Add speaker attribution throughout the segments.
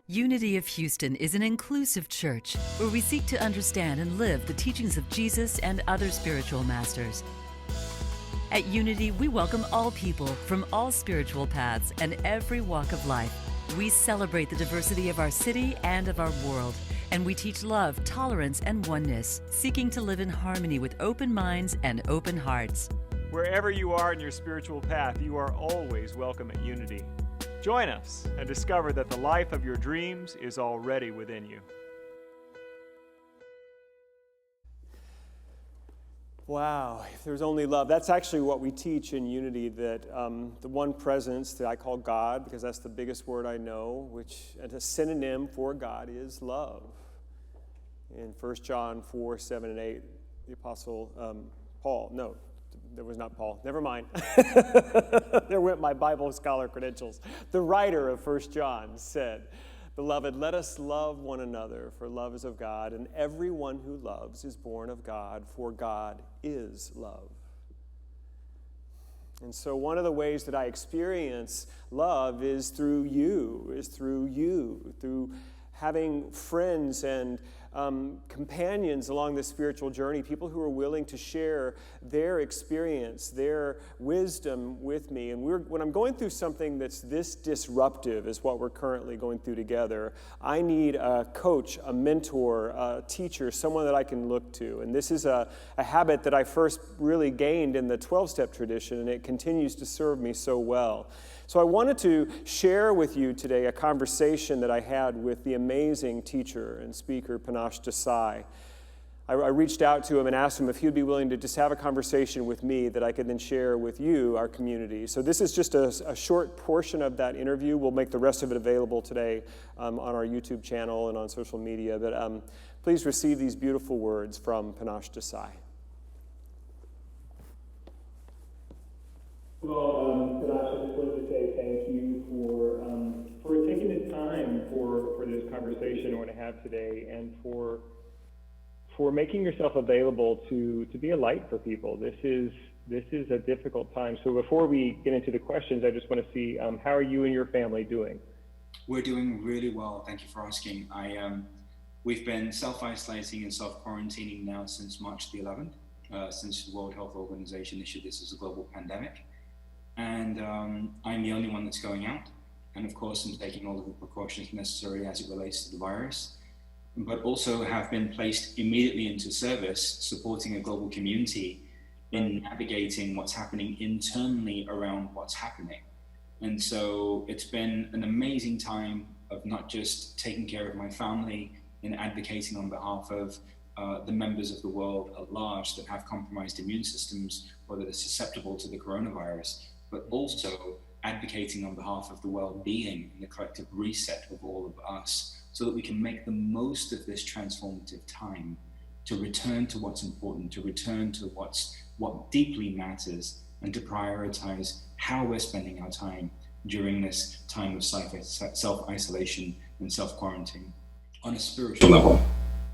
Speaker 1: Unity of Houston is an inclusive church where we seek to understand and live the teachings of Jesus and other spiritual masters. At Unity, we welcome all people from all spiritual paths and every walk of life. We celebrate the diversity of our city and of our world, and we teach love, tolerance, and oneness, seeking to live in harmony with open minds and open hearts.
Speaker 2: Wherever you are in your spiritual path, you are always welcome at Unity. Join us and discover that the life of your dreams is already within you. Wow, if there's only love. That's actually what we teach in Unity, that the one presence that I call God, because that's the biggest word I know, which a synonym for God is love. In 1 John 4, 7, and 8, the Apostle Paul, no, that was not Paul. Never mind. There went my Bible scholar credentials. The writer of 1 John said, "Beloved, let us love one another, for love is of God, and everyone who loves is born of God, for God is love." And so one of the ways that I experience love is through you, through having friends and companions along this spiritual journey, people who are willing to share their experience, their wisdom with me. And when I'm going through something that's this disruptive as what we're currently going through together, I need a coach, a mentor, a teacher, someone that I can look to. And this is a habit that I first really gained in the 12-step tradition, and it continues to serve me so well. So I wanted to share with you today a conversation that I had with the amazing teacher and speaker, Panache Desai. I reached out to him and asked him if he would be willing to just have a conversation with me that I could then share with you, our community. So this is just a short portion of that interview. We'll make the rest of it available today on our YouTube channel and on social media. But please receive these beautiful words from Panache Desai.
Speaker 3: Well, Panache, I just wanted to say thank you for taking the time for this conversation I want to have today, and for making yourself available to be a light for people. This is a difficult time. So before we get into the questions, I just want to see how are you and your family doing?
Speaker 4: We're doing really well. Thank you for asking. We've been self-isolating and self-quarantining now since March the 11th, since the World Health Organization issued this as a global pandemic. And I'm the only one that's going out. And of course, I'm taking all of the precautions necessary as it relates to the virus, but also have been placed immediately into service, supporting a global community in navigating what's happening internally around what's happening. And so it's been an amazing time of not just taking care of my family and advocating on behalf of the members of the world at large that have compromised immune systems, or that are susceptible to the coronavirus, but also advocating on behalf of the well-being and the collective reset of all of us, so that we can make the most of this transformative time to return to what's important, to return to what deeply matters, and to prioritize how we're spending our time during this time of self-isolation and self-quarantine. On a spiritual level,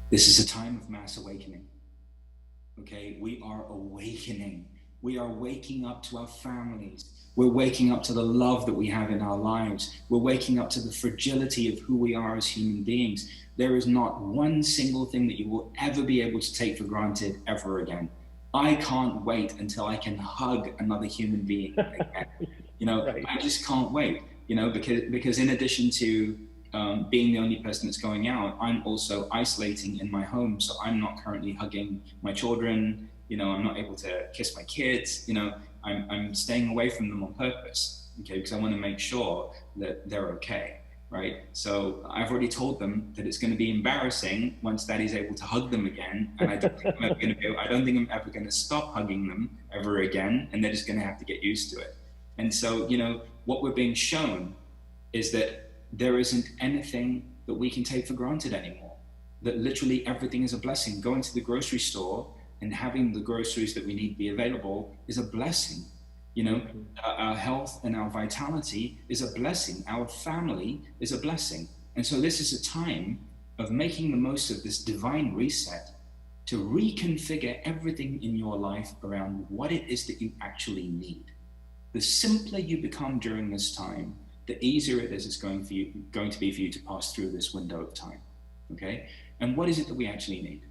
Speaker 4: this is a time of mass awakening. Okay, we are awakening. We are waking up to our families. We're waking up to the love that we have in our lives. We're waking up to the fragility of who we are as human beings. There is not one single thing that you will ever be able to take for granted ever again. I can't wait until I can hug another human being again. Right. I just can't wait, because in addition to being the only person that's going out, I'm also isolating in my home. So I'm not currently hugging my children. I'm not able to kiss my kids. I'm staying away from them on purpose, okay, because I want to make sure that they're okay, right? So I've already told them that it's going to be embarrassing once Daddy's able to hug them again, and I don't think I'm ever going to stop hugging them ever again, and they're just going to have to get used to it. And so, what we're being shown is that there isn't anything that we can take for granted anymore. That literally everything is a blessing. Going to the grocery store and having the groceries that we need be available is a blessing. Our health and our vitality is a blessing. Our family is a blessing. And so this is a time of making the most of this divine reset to reconfigure everything in your life around what it is that you actually need. The simpler you become during this time, the easier it is it's going to be for you to pass through this window of time. Okay? And what is it that we actually need?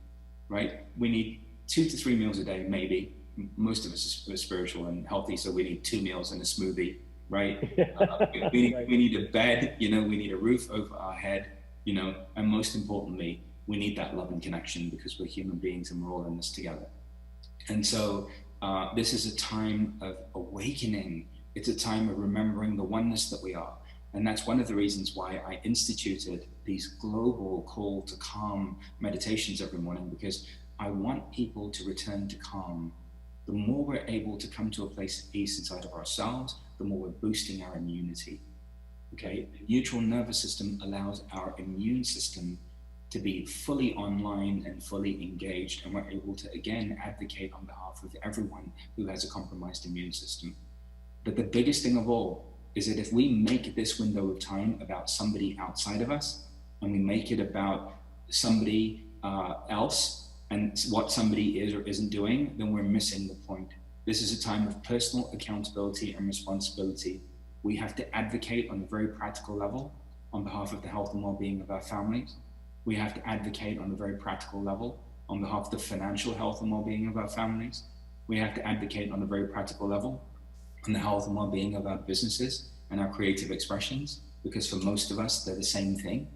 Speaker 4: Right? We need 2 to 3 meals a day, maybe. Most of us are spiritual and healthy, so we need 2 meals and a smoothie, right? We need a bed, we need a roof over our head, and most importantly, we need that love and connection, because we're human beings and we're all in this together. And so this is a time of awakening. It's a time of remembering the oneness that we are. And that's one of the reasons why I instituted these global call to calm meditations every morning, because I want people to return to calm. The more we're able to come to a place of peace inside of ourselves, the more we're boosting our immunity. Okay? The neutral nervous system allows our immune system to be fully online and fully engaged, and we're able to again advocate on behalf of everyone who has a compromised immune system. But the biggest thing of all is that if we make this window of time about somebody outside of us, and we make it about somebody else and what somebody is or isn't doing, then we're missing the point. This is a time of personal accountability and responsibility. We have to advocate on a very practical level on behalf of the health and well-being of our families. We have to advocate on a very practical level on behalf of the financial health and well-being of our families. We have to advocate on a very practical level on the health and well-being of our businesses and our creative expressions, because for most of us, they're the same thing.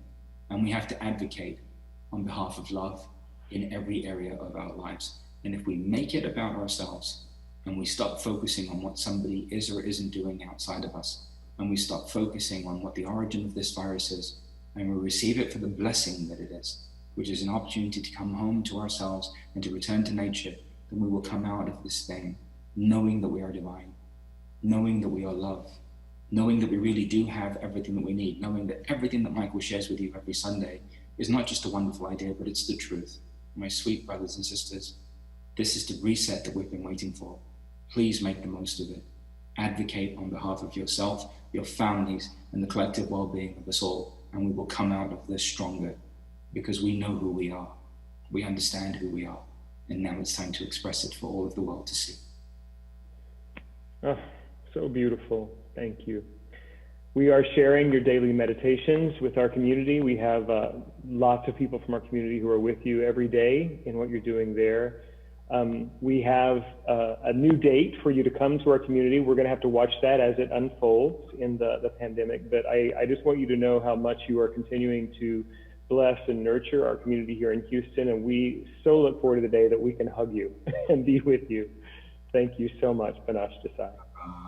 Speaker 4: And we have to advocate on behalf of love in every area of our lives. And if we make it about ourselves, and we stop focusing on what somebody is or isn't doing outside of us, and we stop focusing on what the origin of this virus is, and we receive it for the blessing that it is, which is an opportunity to come home to ourselves and to return to nature, then we will come out of this thing knowing that we are divine, knowing that we are love, knowing that we really do have everything that we need, knowing that everything that Michael shares with you every Sunday is not just a wonderful idea, but it's the truth. My sweet brothers and sisters, this is the reset that we've been waiting for. Please make the most of it. Advocate on behalf of yourself, your families, and the collective well-being of us all, and we will come out of this stronger, because we know who we are. We understand who we are, and now it's time to express it for all of the world to see.
Speaker 3: Oh, so beautiful. Thank you. We are sharing your daily meditations with our community. We have lots of people from our community who are with you every day in what you're doing there. We have a new date for you to come to our community. We're going to have to watch that as it unfolds in the pandemic, but I just want you to know how much you are continuing to bless and nurture our community here in Houston, and we so look forward to the day that we can hug you and be with you. Thank you so much, Panache Desai.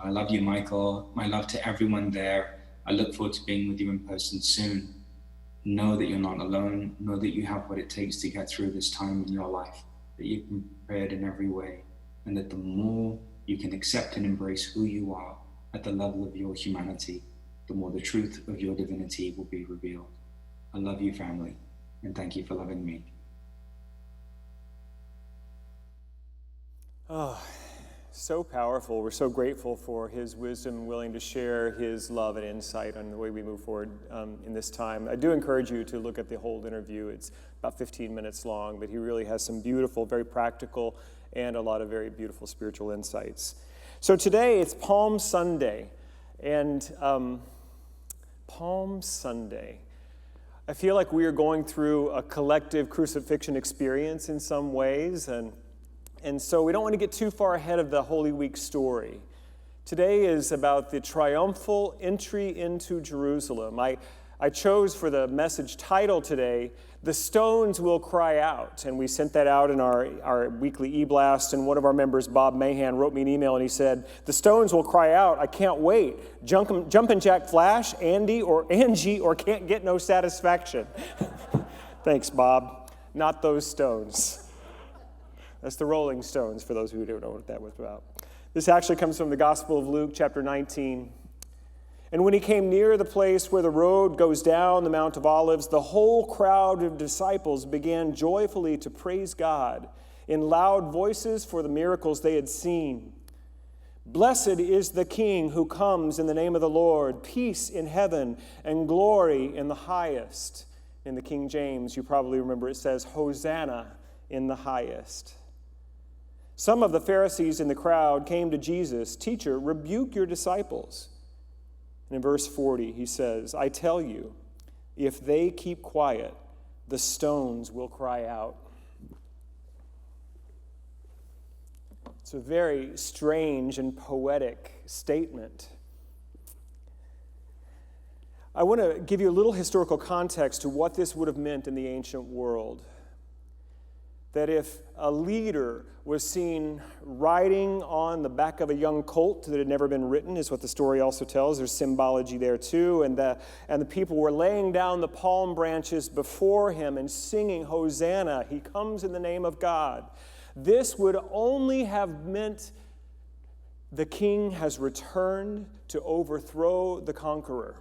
Speaker 4: I love you, Michael. My love to everyone there. I look forward to being with you in person soon. Know that you're not alone. Know that you have what it takes to get through this time in your life, that you've been prepared in every way, and that the more you can accept and embrace who you are at the level of your humanity, the more the truth of your divinity will be revealed. I love you, family, and thank you for loving me.
Speaker 2: Oh, so powerful. We're so grateful for his wisdom, willing to share his love and insight on the way we move forward in this time. I do encourage you to look at the whole interview. It's about 15 minutes long, but he really has some beautiful, very practical, and a lot of very beautiful spiritual insights. So today it's Palm Sunday, and Palm Sunday. I feel like we are going through a collective crucifixion experience in some ways, and so we don't want to get too far ahead of the Holy Week story. Today is about the triumphal entry into Jerusalem. I chose for the message title today, "The Stones Will Cry Out," and we sent that out in our weekly e-blast, and one of our members, Bob Mahan, wrote me an email and he said, "The Stones will cry out, I can't wait. Jumpin' Jack Flash, Andy, or Angie, or Can't Get No Satisfaction." Thanks, Bob. Not those Stones. That's the Rolling Stones, for those who don't know what that was about. This actually comes from the Gospel of Luke, chapter 19. "And when he came near the place where the road goes down the Mount of Olives, the whole crowd of disciples began joyfully to praise God in loud voices for the miracles they had seen. 'Blessed is the King who comes in the name of the Lord, peace in heaven and glory in the highest.'" In the King James, you probably remember it says, "Hosanna in the highest." Some of the Pharisees in the crowd came to Jesus, "Teacher, rebuke your disciples." And in verse 40, he says, I tell you, if they keep quiet, the stones will cry out. It's a very strange and poetic statement. I want to give you a little historical context to what this would have meant in the ancient world. That if a leader was seen riding on the back of a young colt that had never been ridden, is what the story also tells. There's symbology there too. And the people were laying down the palm branches before him and singing, Hosanna, he comes in the name of God. This would only have meant the king has returned to overthrow the conqueror.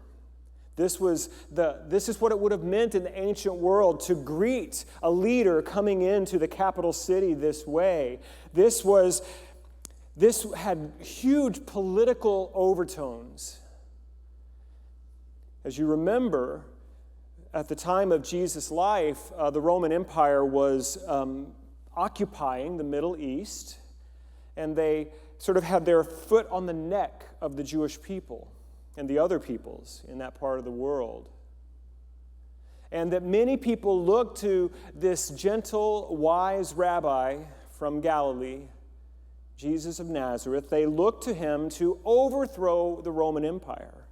Speaker 2: This is what it would have meant in the ancient world to greet a leader coming into the capital city this way. This had huge political overtones. As you remember, at the time of Jesus' life, the Roman Empire was occupying the Middle East, and they sort of had their foot on the neck of the Jewish people and the other peoples in that part of the world. And that many people looked to this gentle, wise rabbi from Galilee, Jesus of Nazareth. They looked to him to overthrow the Roman Empire.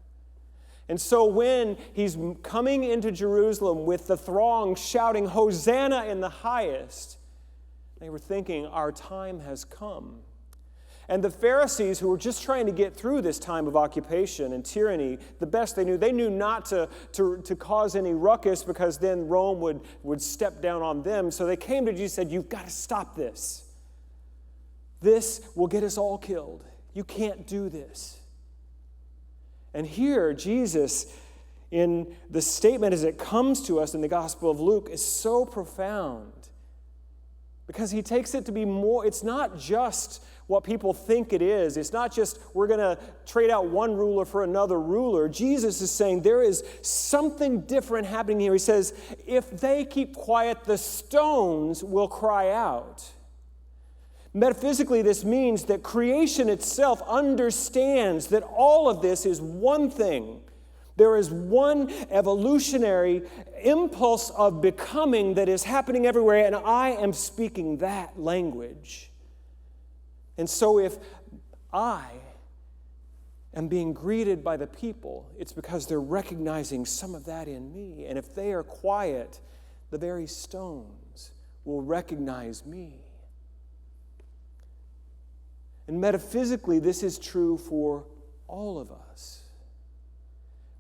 Speaker 2: And so when he's coming into Jerusalem with the throng shouting, Hosanna in the highest, they were thinking, our time has come. And the Pharisees, who were just trying to get through this time of occupation and tyranny, the best they knew not to cause any ruckus, because then Rome would step down on them. So they came to Jesus and said, you've got to stop this. This will get us all killed. You can't do this. And here, Jesus, in the statement as it comes to us in the Gospel of Luke, is so profound. Because he takes it to be more, it's not just what people think it is. It's not just we're going to trade out one ruler for another ruler. Jesus is saying there is something different happening here. He says, if they keep quiet, the stones will cry out. Metaphysically, this means that creation itself understands that all of this is one thing. There is one evolutionary impulse of becoming that is happening everywhere, and I am speaking that language. And so if I am being greeted by the people, it's because they're recognizing some of that in me. And if they are quiet, the very stones will recognize me. And metaphysically, this is true for all of us.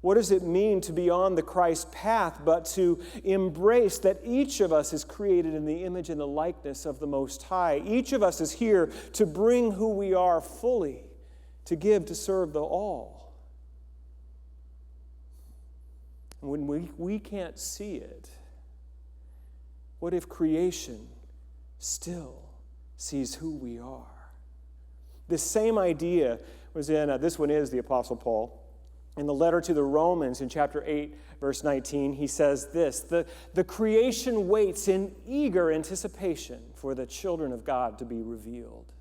Speaker 2: What does it mean to be on the Christ path, but to embrace that each of us is created in the image and the likeness of the Most High? Each of us is here to bring who we are fully, to give, to serve the all. And when we can't see it, what if creation still sees who we are? This same idea was in, this one is the Apostle Paul. In the letter to the Romans in chapter 8, verse 19, he says this, the creation waits in eager anticipation for the children of God to be revealed.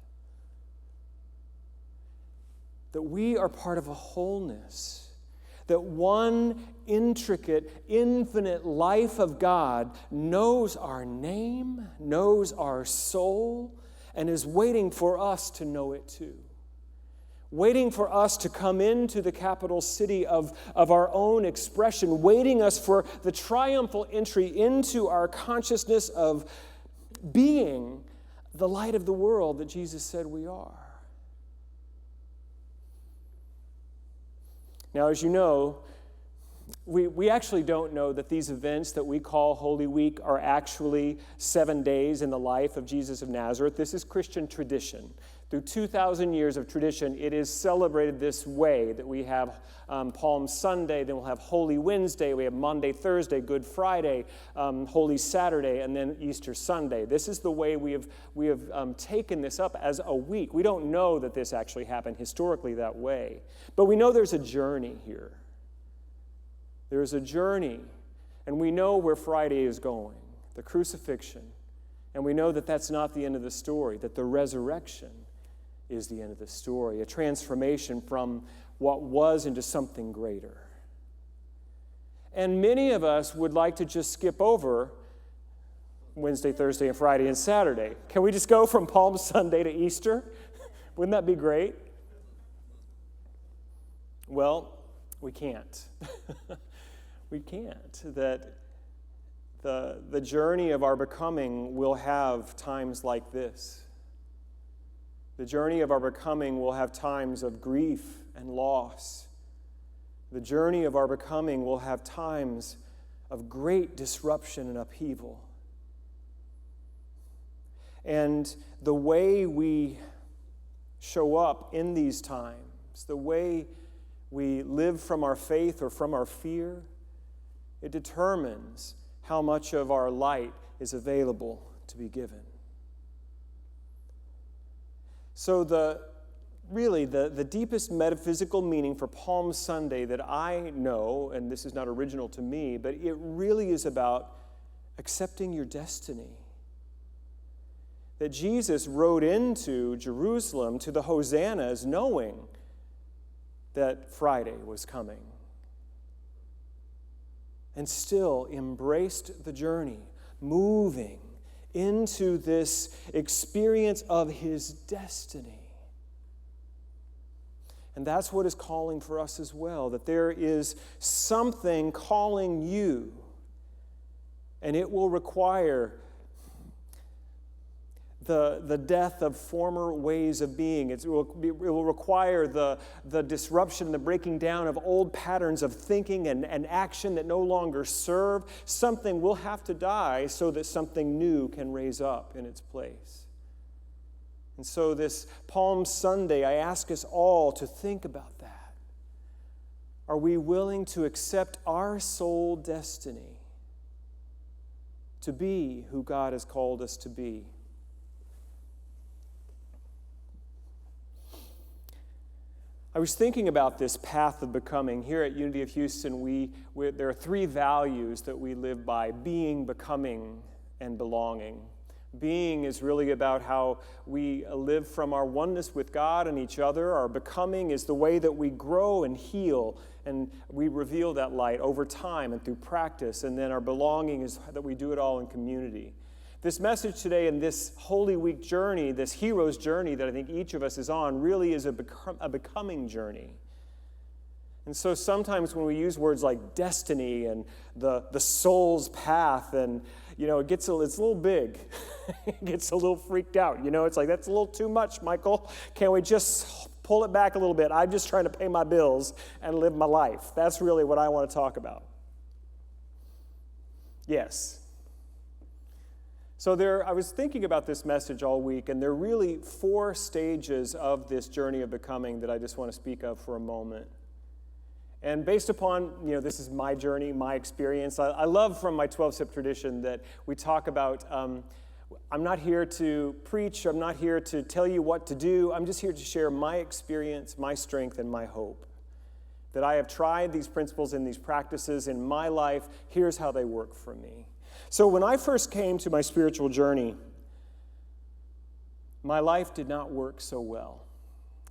Speaker 2: That we are part of a wholeness. That one intricate, infinite life of God knows our name, knows our soul, and is waiting for us to know it too. Waiting for us to come into the capital city of our own expression, waiting us for the triumphal entry into our consciousness of being the light of the world that Jesus said we are. Now, as you know, we actually don't know that these events that we call Holy Week are actually 7 days in the life of Jesus of Nazareth. This is Christian tradition. Through 2,000 years of tradition, it is celebrated this way, that we have Palm Sunday, then we'll have Holy Wednesday, we have Monday, Thursday, Good Friday, Holy Saturday, and then Easter Sunday. This is the way we have taken this up as a week. We don't know that this actually happened historically that way, but we know there's a journey here. There's a journey, and we know where Friday is going, the crucifixion, and we know that that's not the end of the story, that the resurrection is the end of the story, a transformation from what was into something greater. And many of us would like to just skip over Wednesday, Thursday, and Friday, and Saturday. Can we just go from Palm Sunday to Easter? Wouldn't that be great? Well, we can't. We can't. That the journey of our becoming will have times like this. The journey of our becoming will have times of grief and loss. The journey of our becoming will have times of great disruption and upheaval. And the way we show up in these times, the way we live from our faith or from our fear, it determines how much of our light is available to be given. So the deepest metaphysical meaning for Palm Sunday that I know, and this is not original to me, but it really is about accepting your destiny. That Jesus rode into Jerusalem to the hosannas knowing that Friday was coming, and still embraced the journey, moving into this experience of his destiny. And that's what is calling for us as well, that there is something calling you, and it will require the death of former ways of being. It will require the disruption, the breaking down of old patterns of thinking and action that no longer serve. Something will have to die so that something new can raise up in its place. And so this Palm Sunday, I ask us all to think about that. Are we willing to accept our soul destiny to be who God has called us to be? I was thinking about this path of becoming. Here at Unity of Houston, there are 3 values that we live by: being, becoming, and belonging. Being is really about how we live from our oneness with God and each other. Our becoming is the way that we grow and heal, and we reveal that light over time and through practice. And then our belonging is that we do it all in community. This message today and this Holy Week journey, this hero's journey that I think each of us is on, really is a becoming journey. And so sometimes when we use words like destiny and the soul's path, and it's a little big. It gets a little freaked out. It's like, that's a little too much, Michael. Can we just pull it back a little bit? I'm just trying to pay my bills and live my life. That's really what I want to talk about. Yes. So I was thinking about this message all week, and there are really 4 stages of this journey of becoming that I just want to speak of for a moment. And based upon, this is my journey, my experience. I love from my 12-step tradition that we talk about, I'm not here to preach, I'm not here to tell you what to do, I'm just here to share my experience, my strength, and my hope. That I have tried these principles and these practices in my life, here's how they work for me. So when I first came to my spiritual journey, my life did not work so well.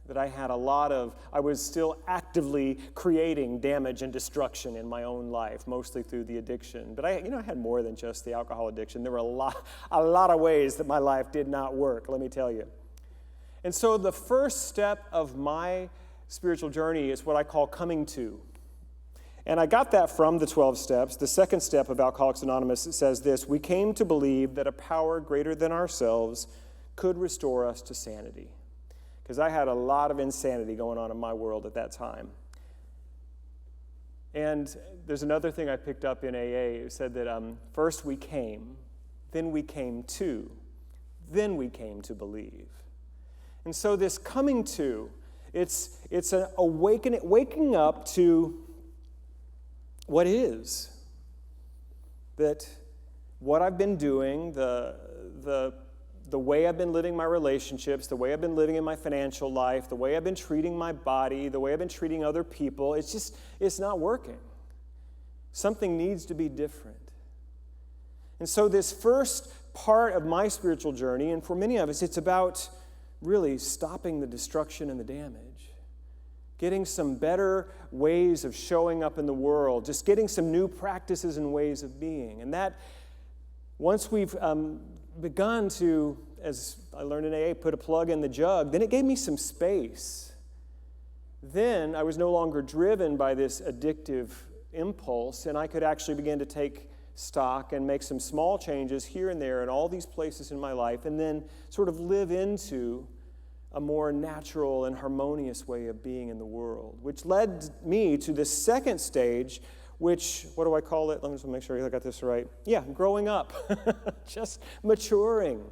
Speaker 2: That I was still actively creating damage and destruction in my own life, mostly through the addiction. But I had more than just the alcohol addiction. There were a lot of ways that my life did not work, let me tell you. And so the first step of my spiritual journey is what I call coming to. And I got that from the 12 steps. The second step of Alcoholics Anonymous says this: we came to believe that a power greater than ourselves could restore us to sanity. Because I had a lot of insanity going on in my world at that time. And there's another thing I picked up in AA. It said that first we came, then we came to, then we came to believe. And so this coming to, it's an waking up to what is. That what I've been doing, the way I've been living my relationships, the way I've been living in my financial life, the way I've been treating my body, the way I've been treating other people, it's not working. Something needs to be different. And so this first part of my spiritual journey, and for many of us, it's about really stopping the destruction and the damage. getting some better ways of showing up in the world, just getting some new practices and ways of being. And that, once we've begun to, as I learned in AA, put a plug in the jug, then it gave me some space. Then I was no longer driven by this addictive impulse, and I could actually begin to take stock and make some small changes here and there in all these places in my life, and then sort of live into a more natural and harmonious way of being in the world, which led me to this second stage, which, what do I call it? Let me just make sure I got this right. Yeah, growing up, just maturing,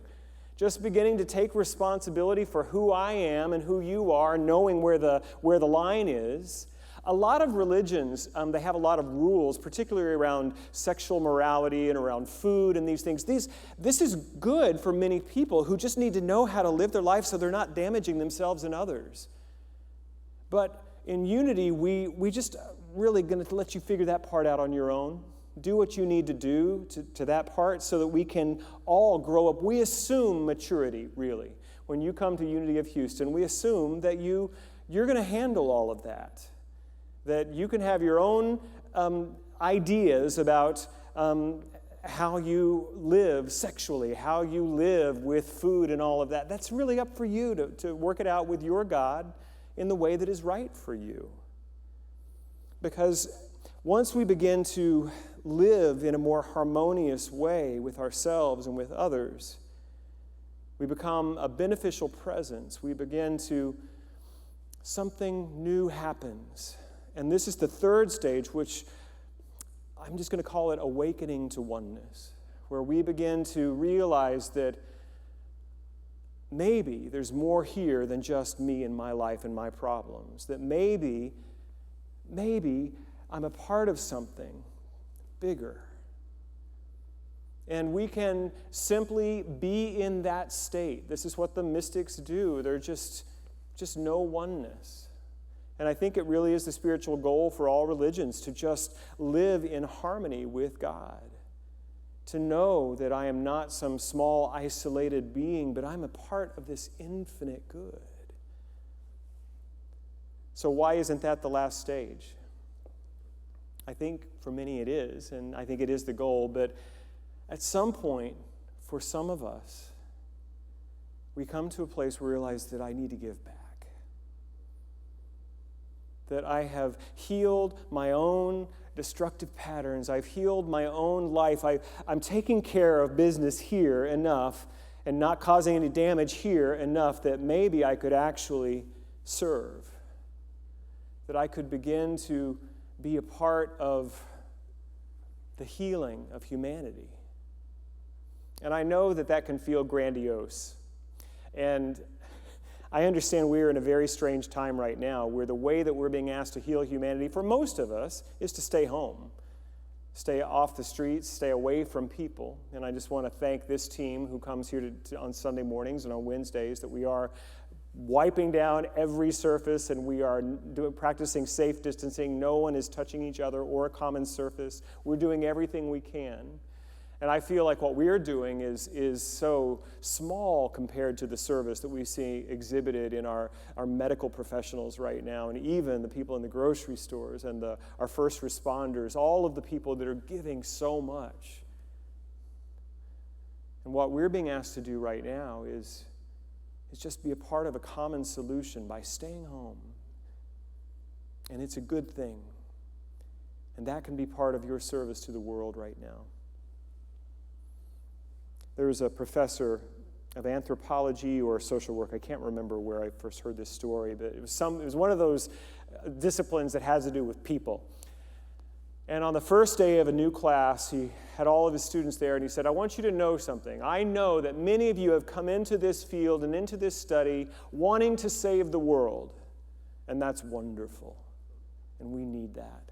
Speaker 2: just beginning to take responsibility for who I am and who you are, knowing where the line is. A lot of religions, they have a lot of rules, particularly around sexual morality and around food and these things. This is good for many people who just need to know how to live their life so they're not damaging themselves and others. But in Unity, we just really going to let you figure that part out on your own. Do what you need to do to that part so that we can all grow up. We assume maturity, really. When you come to Unity of Houston, we assume that you're going to handle all of that. That you can have your own ideas about how you live sexually, how you live with food and all of that. That's really up for you to work it out with your God in the way that is right for you. Because once we begin to live in a more harmonious way with ourselves and with others, we become a beneficial presence. We begin to, something new happens. And this is the third stage, which I'm just going to call it awakening to oneness, where we begin to realize that maybe there's more here than just me and my life and my problems, that maybe I'm a part of something bigger. And we can simply be in that state. This is what the mystics do. They're just know oneness. And I think it really is the spiritual goal for all religions to just live in harmony with God. To know that I am not some small, isolated being, but I'm a part of this infinite good. So why isn't that the last stage? I think for many it is, and I think it is the goal, but at some point, for some of us, we come to a place where we realize that I need to give back. That I have healed my own destructive patterns. I've healed my own life. I'm taking care of business here enough and not causing any damage here enough that maybe I could actually serve. That I could begin to be a part of the healing of humanity. And I know that can feel grandiose. And I understand we're in a very strange time right now where the way that we're being asked to heal humanity for most of us is to stay home, stay off the streets, stay away from people. And I just want to thank this team who comes here on Sunday mornings and on Wednesdays that we are wiping down every surface and we are practicing safe distancing. No one is touching each other or a common surface. We're doing everything we can. And I feel like what we're doing is so small compared to the service that we see exhibited in our medical professionals right now, and even the people in the grocery stores and our first responders, all of the people that are giving so much. And what we're being asked to do right now is just be a part of a common solution by staying home. And it's a good thing. And that can be part of your service to the world right now. There was a professor of anthropology or social work. I can't remember where I first heard this story, but it was one of those disciplines that has to do with people. And on the first day of a new class, he had all of his students there, and he said, I want you to know something. I know that many of you have come into this field and into this study wanting to save the world, and that's wonderful, and we need that.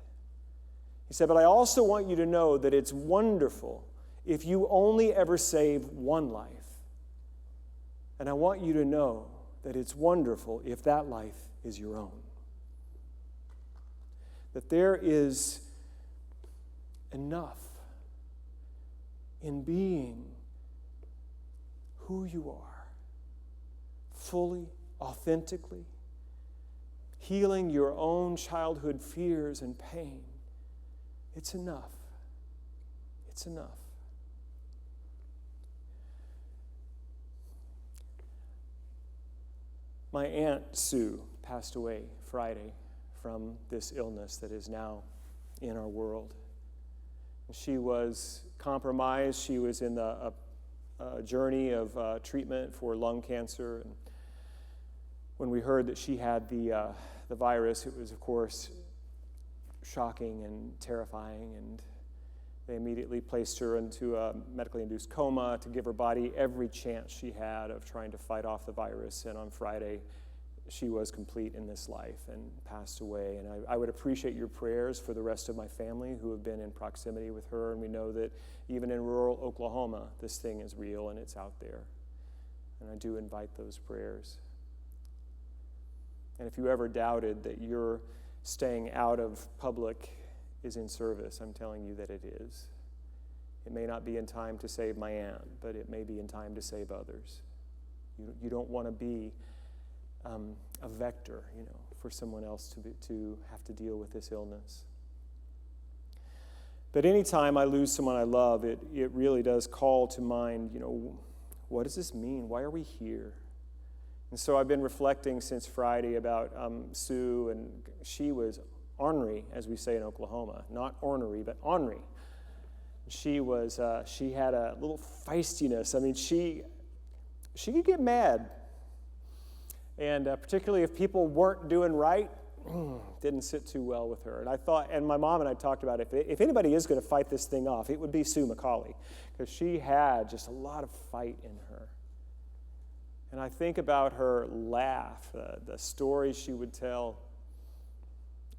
Speaker 2: He said, but I also want you to know that it's wonderful if you only ever save one life. And I want you to know that it's wonderful if that life is your own. That there is enough in being who you are, fully, authentically, healing your own childhood fears and pain. It's enough. It's enough. My Aunt Sue passed away Friday from this illness that is now in our world. She was compromised. She was in a journey of treatment for lung cancer. And when we heard that she had the virus, it was, of course, shocking and terrifying. And they immediately placed her into a medically induced coma to give her body every chance she had of trying to fight off the virus. And on Friday, she was complete in this life and passed away. And I would appreciate your prayers for the rest of my family who have been in proximity with her. And we know that even in rural Oklahoma, this thing is real and it's out there. And I do invite those prayers. And if you ever doubted that your staying out of public is in service, I'm telling you that it is. It may not be in time to save my aunt, but it may be in time to save others. You don't want to be a vector, for someone else to have to deal with this illness. But anytime I lose someone I love, it really does call to mind, what does this mean? Why are we here? And so I've been reflecting since Friday about Sue, and she was ornery, as we say in Oklahoma. Not ornery, but ornery. She had a little feistiness. I mean, she could get mad. And particularly if people weren't doing right, didn't sit too well with her. And I thought, and my mom and I talked about if anybody is going to fight this thing off, it would be Sue McCauley, because she had just a lot of fight in her. And I think about her laugh, the stories she would tell.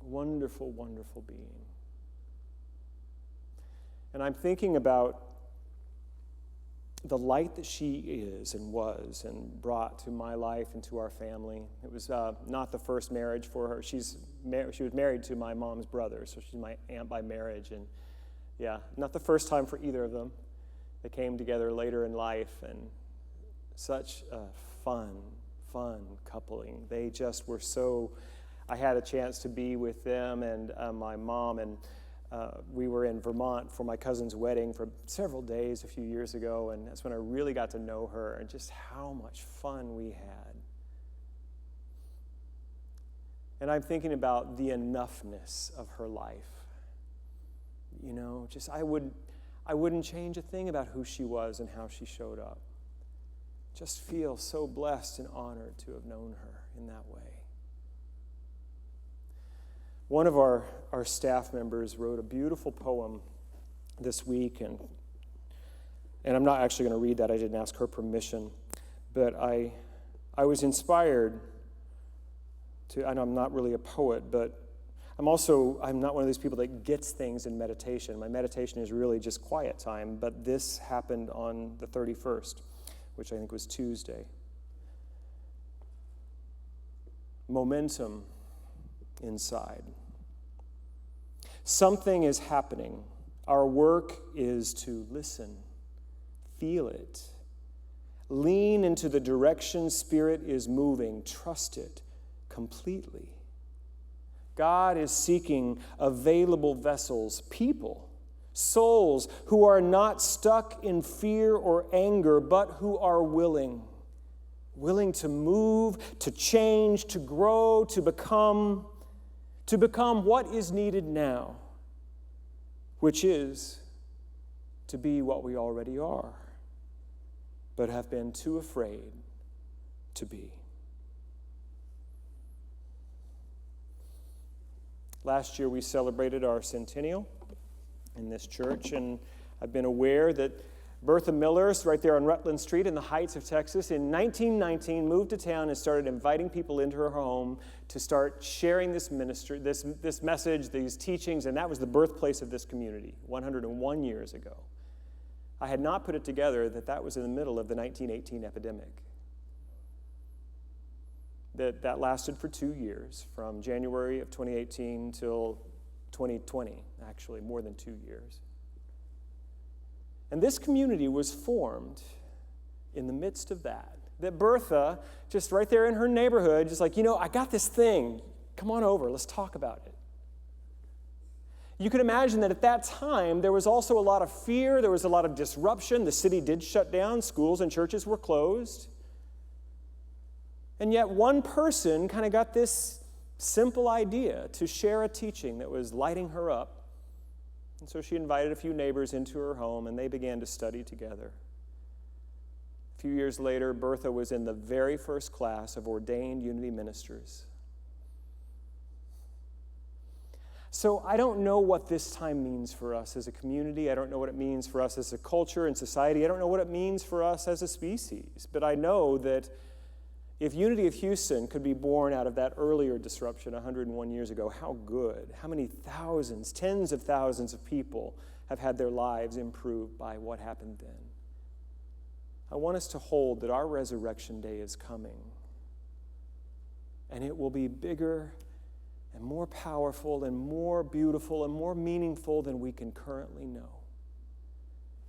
Speaker 2: Wonderful, wonderful being. And I'm thinking about the light that she is and was and brought to my life and to our family. It was not the first marriage for her. She was married to my mom's brother, so she's my aunt by marriage. And not the first time for either of them. They came together later in life, and such a fun coupling. They just were so... I had a chance to be with them and my mom, and we were in Vermont for my cousin's wedding for several days a few years ago, and that's when I really got to know her and just how much fun we had. And I'm thinking about the enoughness of her life. I wouldn't change a thing about who she was and how she showed up. Just feel so blessed and honored to have known her in that way. One of our staff members wrote a beautiful poem this week, and I'm not actually going to read that. I didn't ask her permission, but I was inspired to, and I'm not really a poet, but I'm not one of those people that gets things in meditation. My meditation is really just quiet time, but this happened on the 31st, which I think was Tuesday. Momentum inside. Something is happening. Our work is to listen, feel it, lean into the direction Spirit is moving, trust it completely. God is seeking available vessels, people, souls who are not stuck in fear or anger, but who are willing to move, to change, to grow, to become what is needed now, which is to be what we already are, but have been too afraid to be. Last year we celebrated our centennial in this church, and I've been aware that Bertha Millers, right there on Rutland Street in the Heights of Texas, in 1919 moved to town and started inviting people into her home to start sharing this ministry, this message, these teachings, and that was the birthplace of this community 101 years ago. I had not put it together that was in the middle of the 1918 epidemic. That lasted for 2 years, from January of 2018 till 2020, actually, more than 2 years. And this community was formed in the midst of that. That Bertha, just right there in her neighborhood, just like, I got this thing. Come on over, let's talk about it. You can imagine that at that time, there was also a lot of fear, there was a lot of disruption. The city did shut down, schools and churches were closed. And yet one person kind of got this simple idea to share a teaching that was lighting her up. And so she invited a few neighbors into her home, and they began to study together. A few years later, Bertha was in the very first class of ordained Unity ministers. So I don't know what this time means for us as a community. I don't know what it means for us as a culture and society. I don't know what it means for us as a species. But I know that if Unity of Houston could be born out of that earlier disruption 101 years ago, how good, how many thousands, tens of thousands of people have had their lives improved by what happened then. I want us to hold that our resurrection day is coming. And it will be bigger and more powerful and more beautiful and more meaningful than we can currently know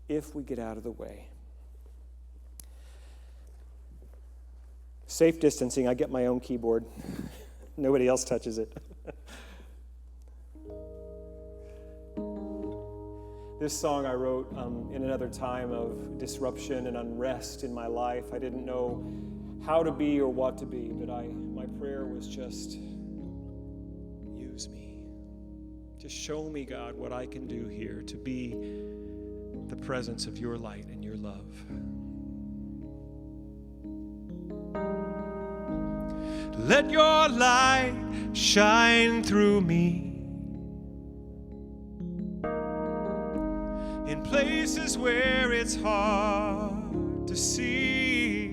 Speaker 2: if we get out of the way. Safe distancing, I get my own keyboard. Nobody else touches it. This song I wrote in another time of disruption and unrest in my life. I didn't know how to be or what to be, but my prayer was just, use me. Just show me, God, what I can do here to be the presence of your light and your love. Let your light shine through me in places where it's hard to see,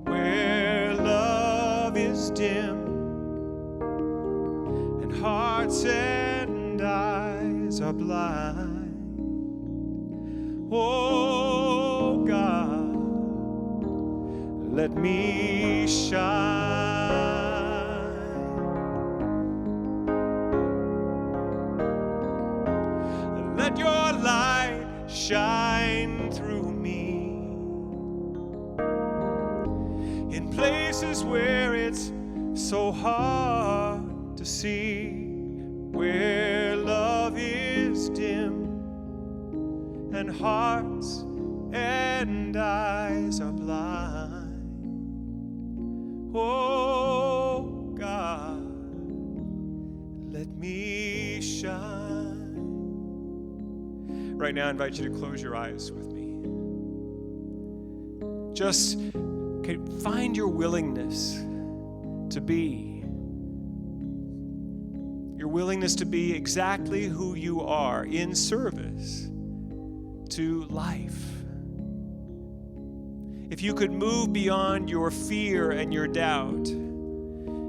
Speaker 2: where love is dim and hearts and eyes are blind. Oh God, let me shine. Let your light shine through me in places where it's so hard to see, where love is dim and hearts and eyes are blind. Oh God, let me shine. Right now, I invite you to close your eyes with me. Just find your willingness to be. Your willingness to be exactly who you are in service to life. If you could move beyond your fear and your doubt,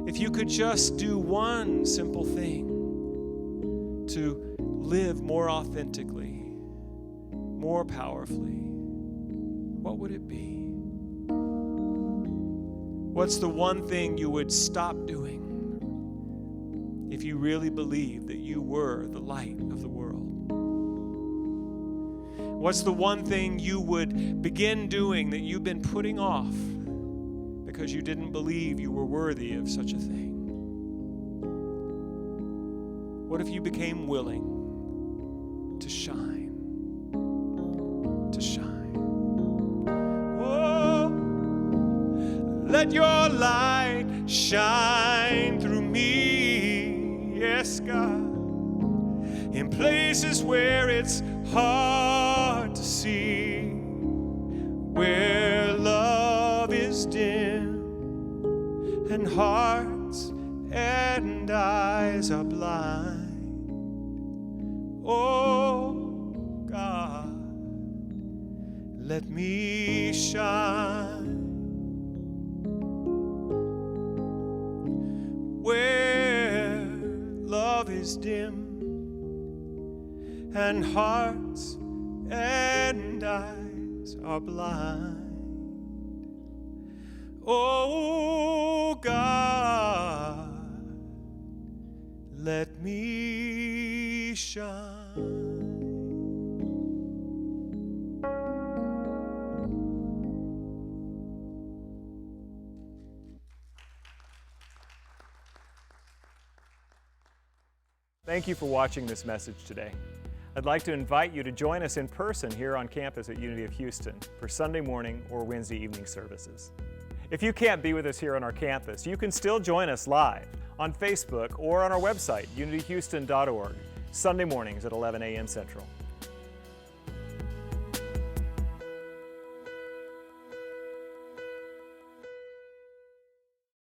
Speaker 2: if you could just do one simple thing to live more authentically, more powerfully, what would it be? What's the one thing you would stop doing if you really believed that you were the light of the world? What's the one thing you would begin doing that you've been putting off because you didn't believe you were worthy of such a thing? What if you became willing to shine? To shine. Oh, let your light shine through me, yes, God, in places where it's hard to see, where love is dim and hearts and eyes are blind. Oh God, let me shine where love is dim and hearts and eyes are blind. Oh God, let me shine. Thank you for watching this message today. I'd like to invite you to join us in person here on campus at Unity of Houston for Sunday morning or Wednesday evening services. If you can't be with us here on our campus, you can still join us live on Facebook or on our website, unityhouston.org, Sunday mornings at 11 a.m. Central.